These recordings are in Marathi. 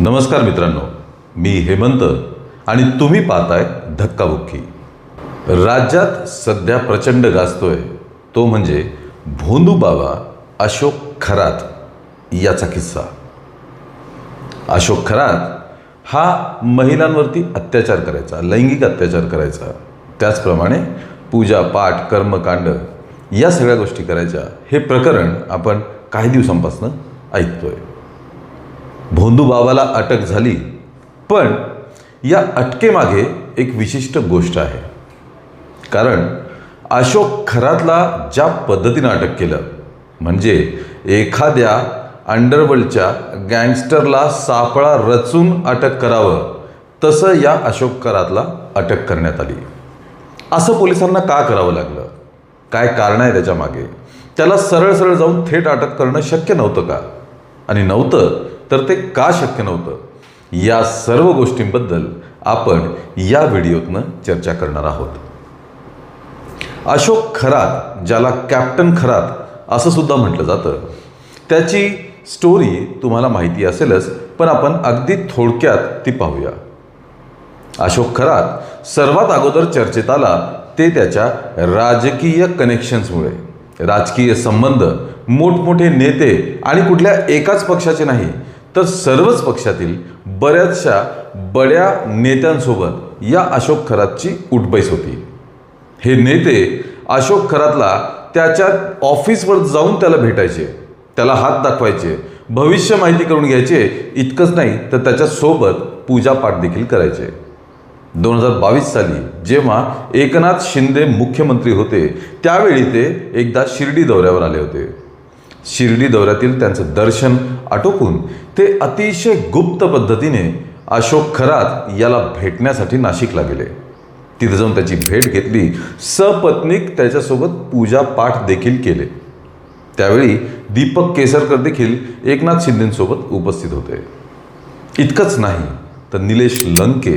नमस्कार मित्रांनो, मी हेमंत आणि तुम्ही पाहताय धक्काबुक्की। राज्यात सध्या प्रचंड गाजतोय तो म्हणजे भोंदू बाबा अशोक खरात याचा किस्सा। अशोक खरात हा महिलांवरती अत्याचार करायचा, लैंगिक अत्याचार करायचा, त्याचप्रमाणे पूजा पाठ कर्मकांड या सगळ्या गोष्टी करायच्या। हे प्रकरण आपण काही दिवसांपासून ऐकतोय। भोंदू बाबाला अटक झाली, पण या अटकेमागे एक विशिष्ट गोष्ट आहे। कारण अशोक खरातला ज्या पद्धतीने अटक केलं म्हणजे एखाद्या अंडरवर्ल्डच्या गँगस्टरला सापळा रचून अटक करावं तसं या अशोक खरातला अटक करण्यात आली। असं पोलिसांना का करावं लागलं, काय कारण आहे त्याच्या मागे? त्याला सरळ सरळ जाऊन थेट अटक करणं शक्य नव्हतं का? आणि नव्हतं तर ते का शक्य नव्हतं? या सर्व गोष्टींबद्दल आपण या व्हिडिओतनं चर्चा करणार आहोत। अशोक खरात, ज्याला कॅप्टन खरात असं सुद्धा म्हटलं जातं, त्याची स्टोरी तुम्हाला माहिती असेलच, पण आपण अगदी थोडक्यात ती पाहूया। अशोक खरात सर्वात अगोदर चर्चेत आला ते त्याच्या राजकीय कनेक्शन्समुळे। राजकीय संबंध, मोठमोठे नेते आणि कुठल्या एकाच पक्षाचे नाही तर सर्वच पक्षातील बऱ्याचशा बड्या नेत्यांसोबत या अशोक खरातची उठबैस होती। हे नेते अशोक खरातला त्याच्या ऑफिसवर जाऊन त्याला भेटायचे, त्याला हात दाखवायचे, भविष्य माहिती करून घ्यायचे। इतकंच नाही तर त्याच्यासोबत पूजापाठ देखील करायचे। 2022 साली जेव्हा एकनाथ शिंदे मुख्यमंत्री होते त्यावेळी ते एकदा शिर्डी दौऱ्यावर आले होते। शिर्डी दौऱ्यातील त्यांचं दर्शन आटोपून ते अतिशय गुप्त पद्धतीने अशोक खरात याला भेटण्यासाठी नाशिकला गेले। तिथे जाऊन त्याची भेट घेतली, सपत्नीक त्याच्यासोबत पूजा पाठ देखील केले। त्यावेळी दीपक केसरकर देखील एकनाथ शिंदेंसोबत उपस्थित होते। इतकंच नाही तर निलेश लंके,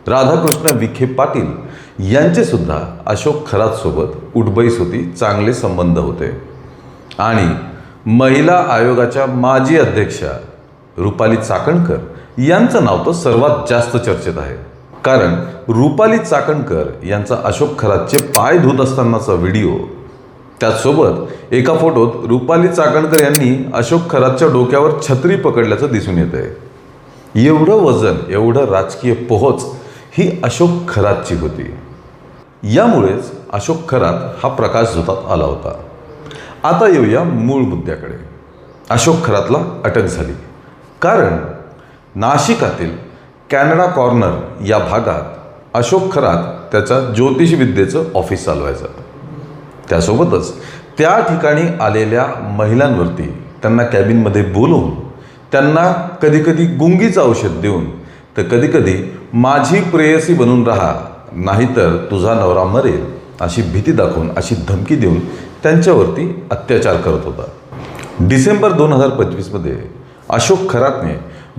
राधाकृष्ण विखे पाटील यांचे सुद्धा अशोक खरात सोबत उठबैस होती, चांगले संबंध होते। आणि महिला आयोगाच्या माजी अध्यक्षा रुपाली चाकणकर यांचं नाव तर सर्वात जास्त चर्चेत आहे। कारण रुपाली चाकणकर यांचा अशोक खरातचे पाय धुत असतानाचा व्हिडिओ, त्याचसोबत एका फोटोत रुपाली चाकणकर यांनी अशोक खरातच्या डोक्यावर छत्री पकडल्याचं दिसून येत आहे। एवढं वजन, एवढं राजकीय पोहोच ही अशोक खरातची होती। यामुळेच अशोक खरात हा प्रकाश झोतात आला होता। आता येऊया मूळ मुद्द्याकडे। अशोक खरातला अटक झाली कारण नाशिकातील कॅनडा कॉर्नर या भागात अशोक खरात त्याचा ज्योतिषविद्येचं ऑफिस चालवायचा। त्यासोबतच त्या ठिकाणी आलेल्या महिलांवरती त्यांना कॅबिनमध्ये बोलवून त्यांना कधीकधी गुंगीचं औषध देऊन तर कधीकधी माझी प्रेयसी बनून राहा नाहीतर तुझा नवरा मरेल अशी भीती दाखवून, अशी धमकी देऊन त्यांच्यावरती अत्याचार करत होता। डिसेंबर 2025 मध्ये अशोक खरातने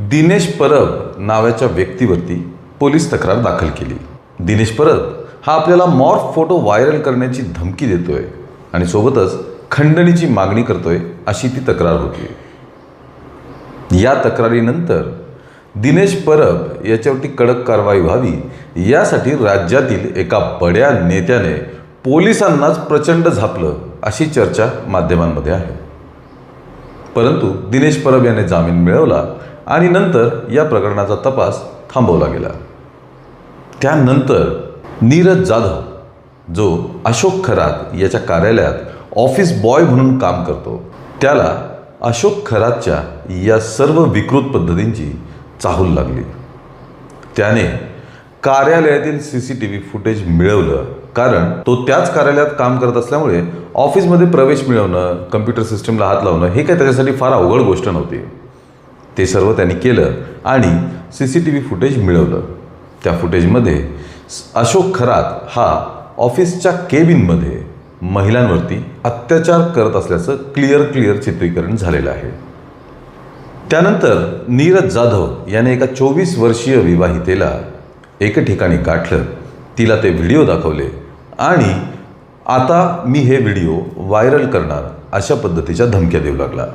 दिनेश परब नावाच्या व्यक्तीवरती पोलीस तक्रार दाखल केली। दिनेश परब हा आपल्याला मॉर्फ फोटो व्हायरल करण्याची धमकी देतोय आणि सोबतच खंडणीची मागणी करतोय अशी ती तक्रार होती। या तक्रारीनंतर दिनेश परब याच्यावरती कडक कारवाई व्हावी यासाठी राज्यातील एका बड्या नेत्याने पोलिसांनाच प्रचंड झापलं अशी चर्चा माध्यमांमध्ये आहे। परंतु दिनेश परब याने जामीन मिळवला आणि नंतर या प्रकरणाचा तपास थांबवला गेला। त्यानंतर नीरज जाधव, जो अशोक खरात याच्या कार्यालयात ऑफिस बॉय म्हणून काम करतो, त्याला अशोक खरातच्या या सर्व विकृत पद्धतींची चाहूल लागली। त्याने कार्यालयातील CCTV फुटेज मिळवलं, कारण तो त्याच कार्यालयात काम करत असल्यामुळे ऑफिसमध्ये प्रवेश मिळवणं, कम्प्युटर सिस्टमला हात लावणं हे काय त्याच्यासाठी फार अवघड गोष्ट नव्हती। ते सर्व त्यांनी केलं आणि CCTV फुटेज मिळवलं। त्या फुटेजमध्ये अशोक खरात हा ऑफिसच्या केबिनमध्ये महिलांवरती अत्याचार करत असल्याचं क्लिअर चित्रीकरण झालेलं आहे। त्यानंतर नीरज जाधव याने एका 24 वर्षीय विवाहितेला एका ठिकाणी गाठलं, तिला ते व्हिडिओ दाखवले आणि आता मी हे व्हिडिओ व्हायरल करणार अशा पद्धतीच्या धमक्या देऊ लागला।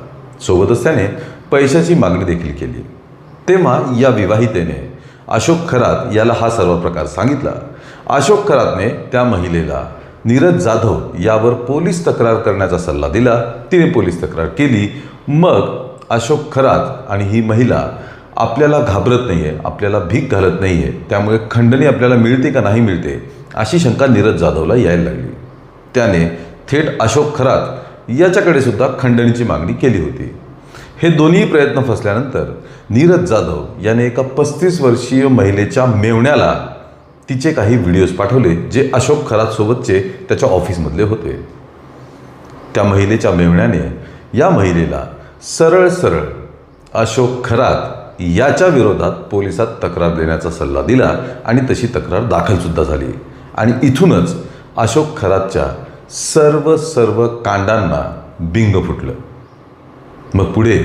सोबतच त्याने पैशाची मागणी देखील केली। तेव्हा या विवाहितेने अशोक खरात याला हा सर्व प्रकार सांगितला. अशोक खरातने त्या महिलेला नीरज जाधव यावर पोलीस तक्रार करण्याचा सल्ला दिला. तिने पोलीस तक्रार केली. मग अशोक खरात आणि ही महिला आपल्याला घाबरत नाही आहे, आपल्याला भीक घालत नाही आहे, त्यामुळे खंडणी आपल्याला मिळते का नाही मिळते अशी शंका नीरज जाधवला यायला लागली. त्याने थेट अशोक खरात याच्याकडे सुद्धा खंडणीची मागणी केली होती. हे दोन्ही प्रयत्न फसल्यानंतर नीरज जाधव याने एका 35 वर्षीय महिलेच्या मेव्हण्याला तिचे काही व्हिडिओज पाठवले जे अशोक खरात सोबतचे त्याच्या ऑफिसमधले होते. त्या महिलेच्या मेव्हण्याने या महिलेला सरळ सरळ अशोक खरात याच्या विरोधात पोलिसात तक्रार देण्याचा सल्ला दिला आणि तशी तक्रार दाखलसुद्धा झाली. आणि इथूनच अशोक खरातच्या सर्व कांडांना बिंग फुटलं. मग पुढे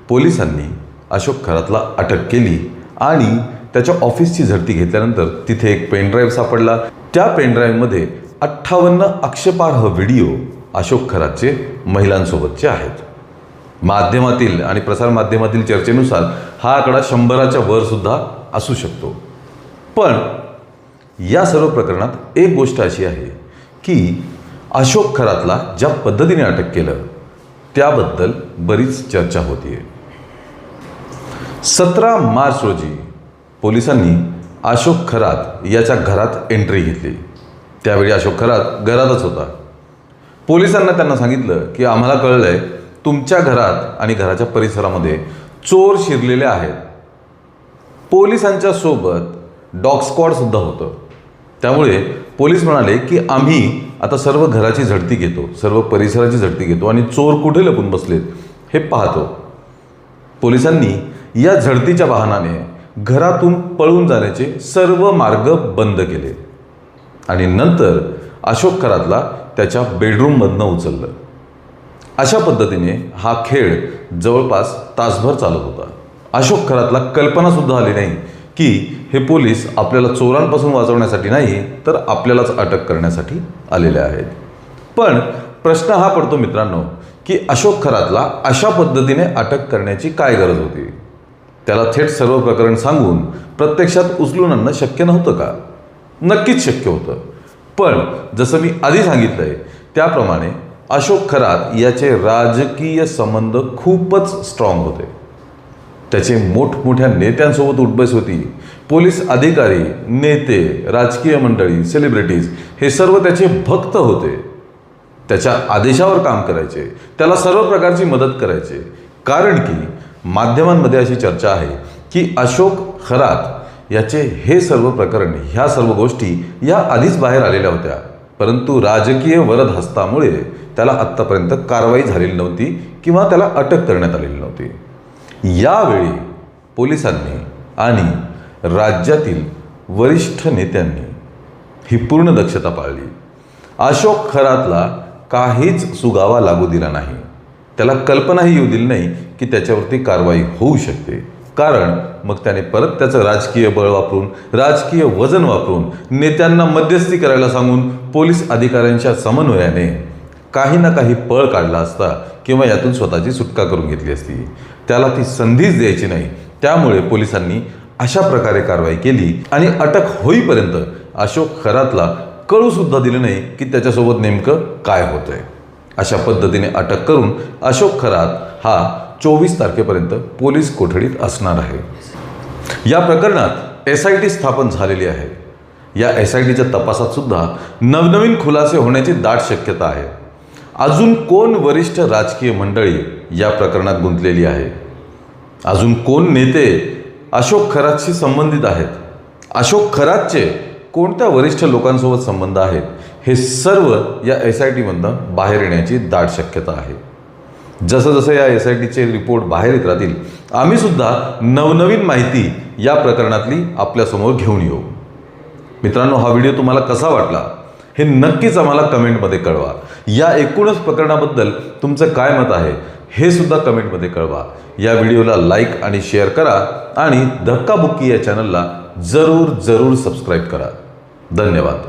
पोलिसांनी अशोक खरातला अटक केली आणि त्याच्या ऑफिसची झडती घेतल्यानंतर तिथे एक पेनड्राईव्ह सापडला. त्या पेनड्राईव्हमध्ये 58 आक्षेपार्ह व्हिडिओ अशोक खरातचे महिलांसोबतचे आहेत. माध्यमातील आणि प्रसारमाध्यमातील चर्चेनुसार हा आकडा 100च्या वर सुद्धा असू शकतो. पण या सर्व प्रकरणात एक गोष्ट अशी आहे की अशोक खरातला ज्या पद्धतीने अटक केलं त्याबद्दल बरीच चर्चा होतीये. 17 मार्च रोजी पोलिसांनी अशोक खरात याच्या घरात एंट्री घेतली. त्यावेळी अशोक खरात घरातच होता. पोलिसांना त्यांना सांगितलं की आम्हाला कळलंय तुमच्या घरात आणि घराच्या परिसरामध्ये चोर शिरलेले आहेत. पोलिसांच्या सोबत डॉग स्क्वॉड सुद्धा होतं. त्यामुळे पोलीस म्हणाले की आम्ही आता सर्व घराची झडती घेतो, सर्व परिसराची झडती घेतो आणि चोर कुठे लपून बसलेत हे पाहतो. पोलिसांनी या झडतीच्या वाहनाने घरातून पळून जाण्याचे सर्व मार्ग बंद केले आणि नंतर अशोक खरातला त्याच्या बेडरूममधनं उचललं. अशा पद्धतीने हा खेळ जवळपास तासभर चालत होता. अशोक खरातला कल्पनासुद्धा आली नाही की हे पोलीस आपल्याला चोरांपासून वाचवण्यासाठी नाही तर आपल्यालाच अटक करण्यासाठी आलेले आहेत. पण प्रश्न हा पडतो मित्रांनो की अशोक खरातला अशा पद्धतीने अटक करण्याची काय गरज होती? त्याला थेट सर्व प्रकरण सांगून प्रत्यक्षात उचलून आणणं शक्य नव्हतं का? नक्कीच शक्य होतं. पण जसं मी आधी सांगितलंय त्याप्रमाणे अशोक खरात याचे राजकीय संबंध खूपच स्ट्रॉंग होते. त्याचे मोठमोठ्या नेत्यांसोबत उठबस होती. पोलीस अधिकारी, नेते, राजकीय मंडळी, सेलिब्रिटीज हे सर्व त्याचे भक्त होते. त्याच्या आदेशावर काम करायचे, त्याला सर्व प्रकारची मदत करायचे. कारण की माध्यमांमध्ये अशी चर्चा आहे की अशोक खरात याचे हे सर्व प्रकरण, ह्या सर्व गोष्टी या आधीच बाहेर आलेल्या होत्या, परंतु राजकीय वरद हस्तामुळे त्याला आत्तापर्यंत कारवाई झालेली नव्हती किंवा त्याला अटक करण्यात आलेली नव्हती. यावेळी पोलिसांनी आणि राज्यातील वरिष्ठ नेत्यांनी ही पूर्ण दक्षता पाळली. अशोक खरातला काहीच सुगावा लागू दिला नाही. त्याला कल्पनाही येऊ दिली नाही की त्याच्यावरती कारवाई होऊ शकते. कारण मग त्याने परत त्याचं राजकीय बळ वापरून, राजकीय वजन वापरून, नेत्यांना मध्यस्थी करायला सांगून पोलीस अधिकाऱ्यांच्या समन्वयाने काही ना काही पळ काढला असता किंवा यातून स्वतःची सुटका करून घेतली असती. त्याला ती संधीच द्यायची नाही. त्यामुळे पोलिसांनी अशा प्रकारे कारवाई केली आणि अटक होईपर्यंत अशोक खरातला कळूसुद्धा दिलं नाही की त्याच्यासोबत नेमकं काय होतंय. अशा पद्धतीने अटक करून अशोक खरात हा 24 तारखेपर्यंत पोलीस कोठडीत असणार आहे. या प्रकरणात SIT स्थापन झालेली आहे. या SITच्या तपासात सुद्धा नवनवीन खुलासे होण्याची दाट शक्यता आहे. अजून कोण वरिष्ठ राजकीय मंडळी या प्रकरणात गुंतलेली आहे? अजून कोण नेते अशोक खरातशी संबंधित आहेत? अशोक खरातचे कोणत्या वरिष्ठ लोकांसोबत संबंध आहेत? हे सर्व या SITमधनं बाहेर येण्याची दाट शक्यता आहे. जसं जसं या SITचे रिपोर्ट बाहेर येत राहतील आम्ही सुद्धा नवनवीन माहिती या प्रकरणातली आपल्यासमोर घेऊन येऊ. मित्रांनो, हा व्हिडिओ तुम्हाला कसा वाटला हे नक्कीच आम्हाला कमेंटमध्ये कळवा. या एकूणच प्रकरणाबद्दल तुमचं काय मत आहे हे सुद्धा कमेंटमध्ये कळवा. या व्हिडिओला लाईक आणि शेअर करा आणि धक्काबुक्की या चॅनलला जरूर सबस्क्राईब करा. धन्यवाद.